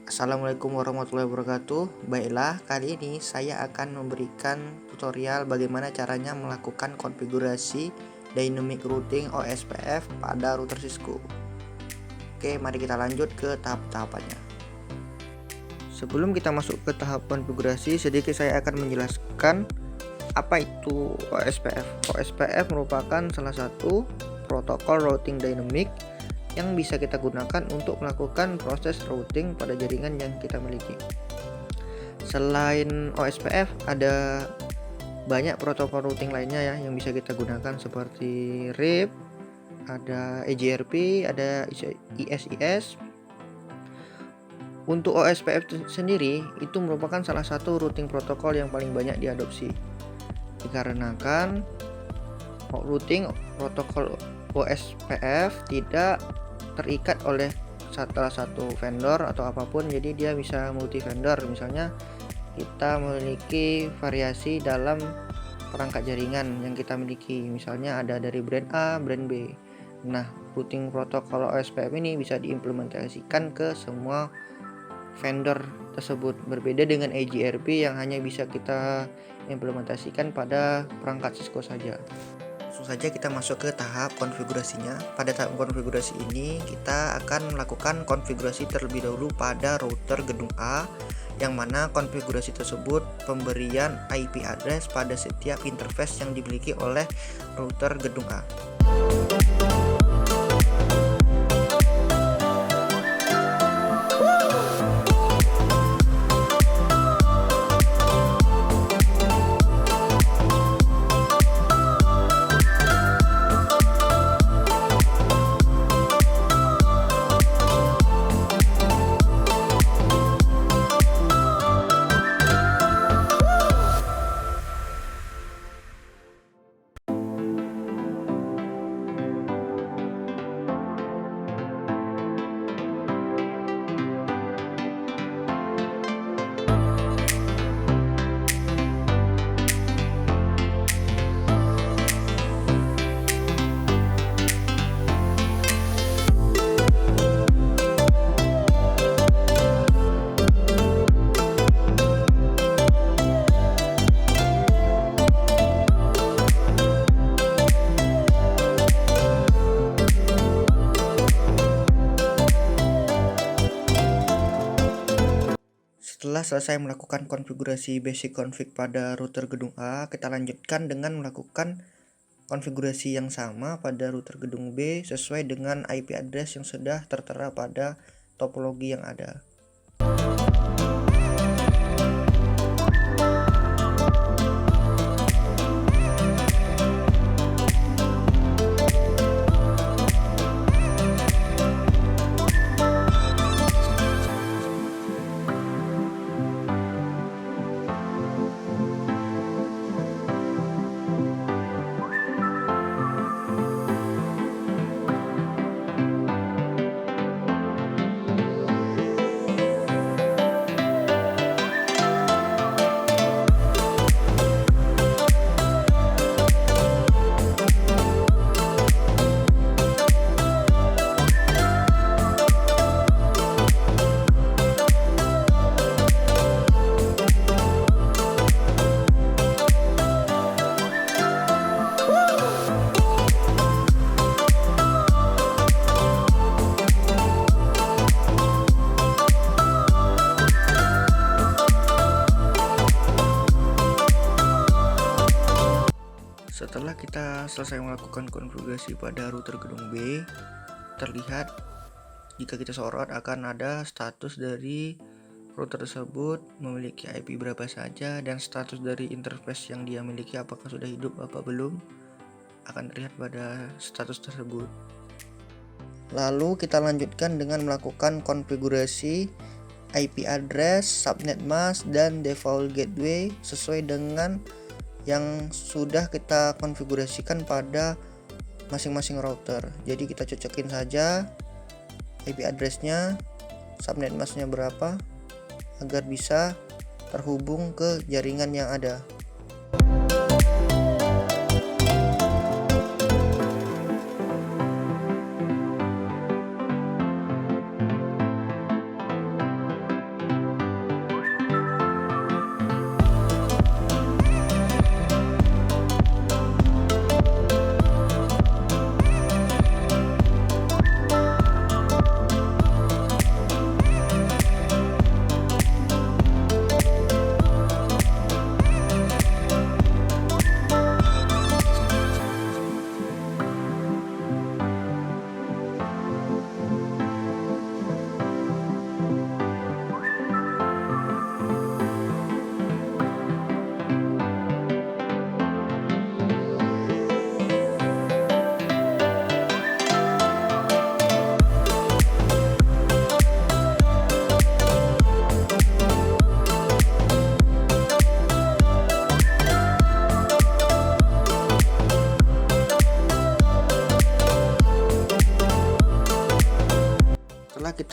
Assalamualaikum warahmatullahi wabarakatuh. Baiklah, kali ini saya akan memberikan tutorial bagaimana caranya melakukan konfigurasi Dynamic Routing OSPF pada router Cisco. Oke, mari kita lanjut ke tahap-tahapannya. Sebelum kita masuk ke tahap konfigurasi, sedikit saya akan menjelaskan apa itu OSPF. OSPF merupakan salah satu protokol routing dynamic yang bisa kita gunakan untuk melakukan proses routing pada jaringan yang kita miliki. Selain OSPF, ada banyak protokol routing lainnya ya yang bisa kita gunakan seperti RIP, ada EGRP, ada ISIS. Untuk OSPF sendiri itu merupakan salah satu routing protokol yang paling banyak diadopsi. Dikarenakan routing protokol OSPF tidak terikat oleh salah satu vendor atau apapun, jadi dia bisa multi vendor. Misalnya kita memiliki variasi dalam perangkat jaringan yang kita miliki, misalnya ada dari brand A, brand B. Nah, routing protokol OSPF ini bisa diimplementasikan ke semua vendor tersebut, berbeda dengan EGRP yang hanya bisa kita implementasikan pada perangkat Cisco saja. Langsung saja kita masuk ke tahap konfigurasinya. Pada tahap konfigurasi ini kita akan melakukan konfigurasi terlebih dahulu pada router gedung A, yang mana konfigurasi tersebut pemberian IP address pada setiap interface yang dimiliki oleh router gedung A. Setelah selesai melakukan konfigurasi basic config pada router gedung A, kita lanjutkan dengan melakukan konfigurasi yang sama pada router gedung B sesuai dengan IP address yang sudah tertera pada topologi yang ada. Setelah kita selesai melakukan konfigurasi pada router gedung B, terlihat jika kita sorot akan ada status dari router tersebut memiliki IP berapa saja, dan status dari interface yang dia miliki apakah sudah hidup apa belum akan terlihat pada status tersebut. Lalu kita lanjutkan dengan melakukan konfigurasi IP address, subnet mask, dan default gateway sesuai dengan yang sudah kita konfigurasikan pada masing-masing router. Jadi kita cocokin saja IP addressnya, subnet masknya berapa agar bisa terhubung ke jaringan yang ada.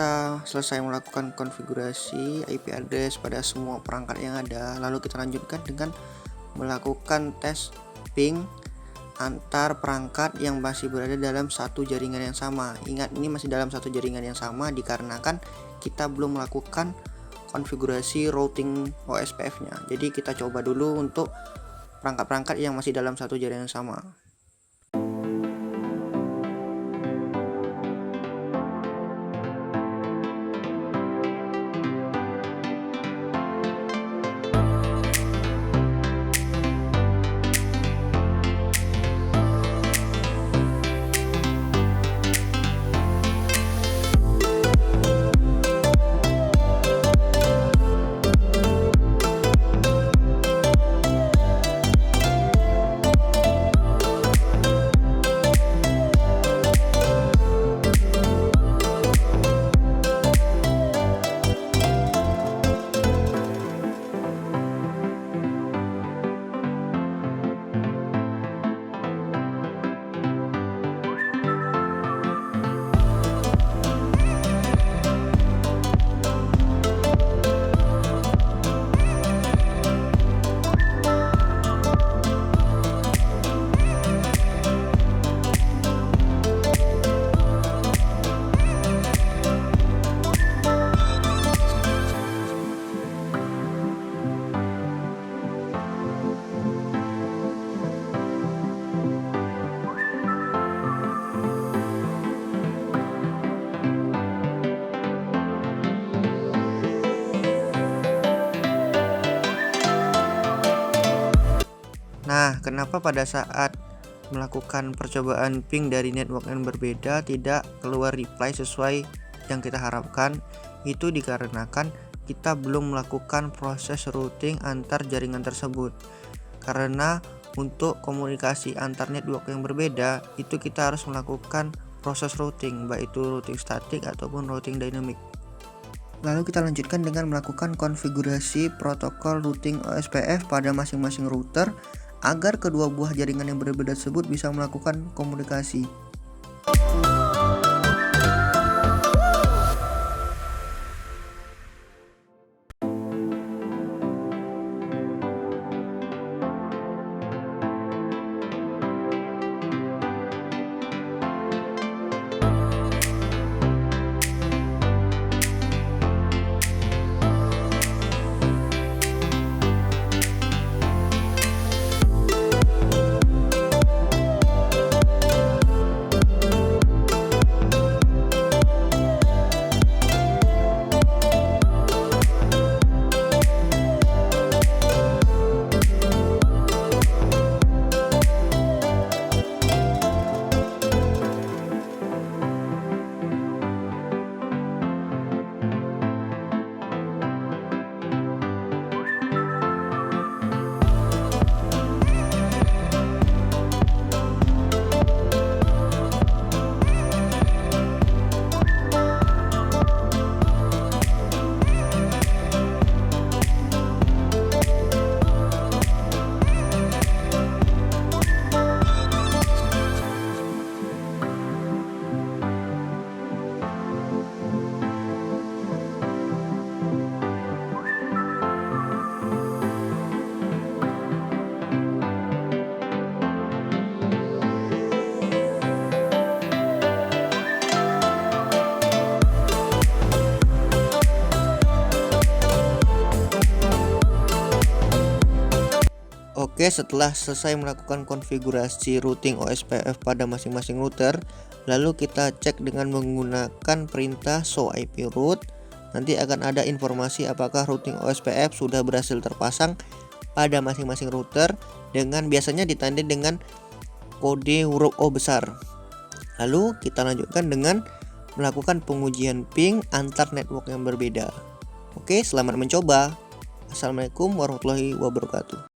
kita selesai melakukan konfigurasi IP address pada semua perangkat yang ada, lalu kita lanjutkan dengan melakukan tes ping antar perangkat yang masih berada dalam satu jaringan yang sama. Ingat, ini masih dalam satu jaringan yang sama dikarenakan kita belum melakukan konfigurasi routing OSPF-nya. Jadi kita coba dulu untuk perangkat-perangkat yang masih dalam satu jaringan yang sama. Nah, kenapa pada saat melakukan percobaan ping dari network yang berbeda tidak keluar reply sesuai yang kita harapkan? Itu dikarenakan kita belum melakukan proses routing antar jaringan tersebut. Karena untuk komunikasi antar network yang berbeda, itu kita harus melakukan proses routing, baik itu routing statik ataupun routing dynamic. Lalu kita lanjutkan dengan melakukan konfigurasi protokol routing OSPF pada masing-masing router agar kedua buah jaringan yang berbeda tersebut bisa melakukan komunikasi. Oke, setelah selesai melakukan konfigurasi routing OSPF pada masing-masing router, lalu kita cek dengan menggunakan perintah show IP route. Nanti akan ada informasi apakah routing OSPF sudah berhasil terpasang pada masing-masing router, dengan biasanya ditandai dengan kode huruf O besar. Lalu kita lanjutkan dengan melakukan pengujian ping antar network yang berbeda. Oke, selamat mencoba. Assalamualaikum warahmatullahi wabarakatuh.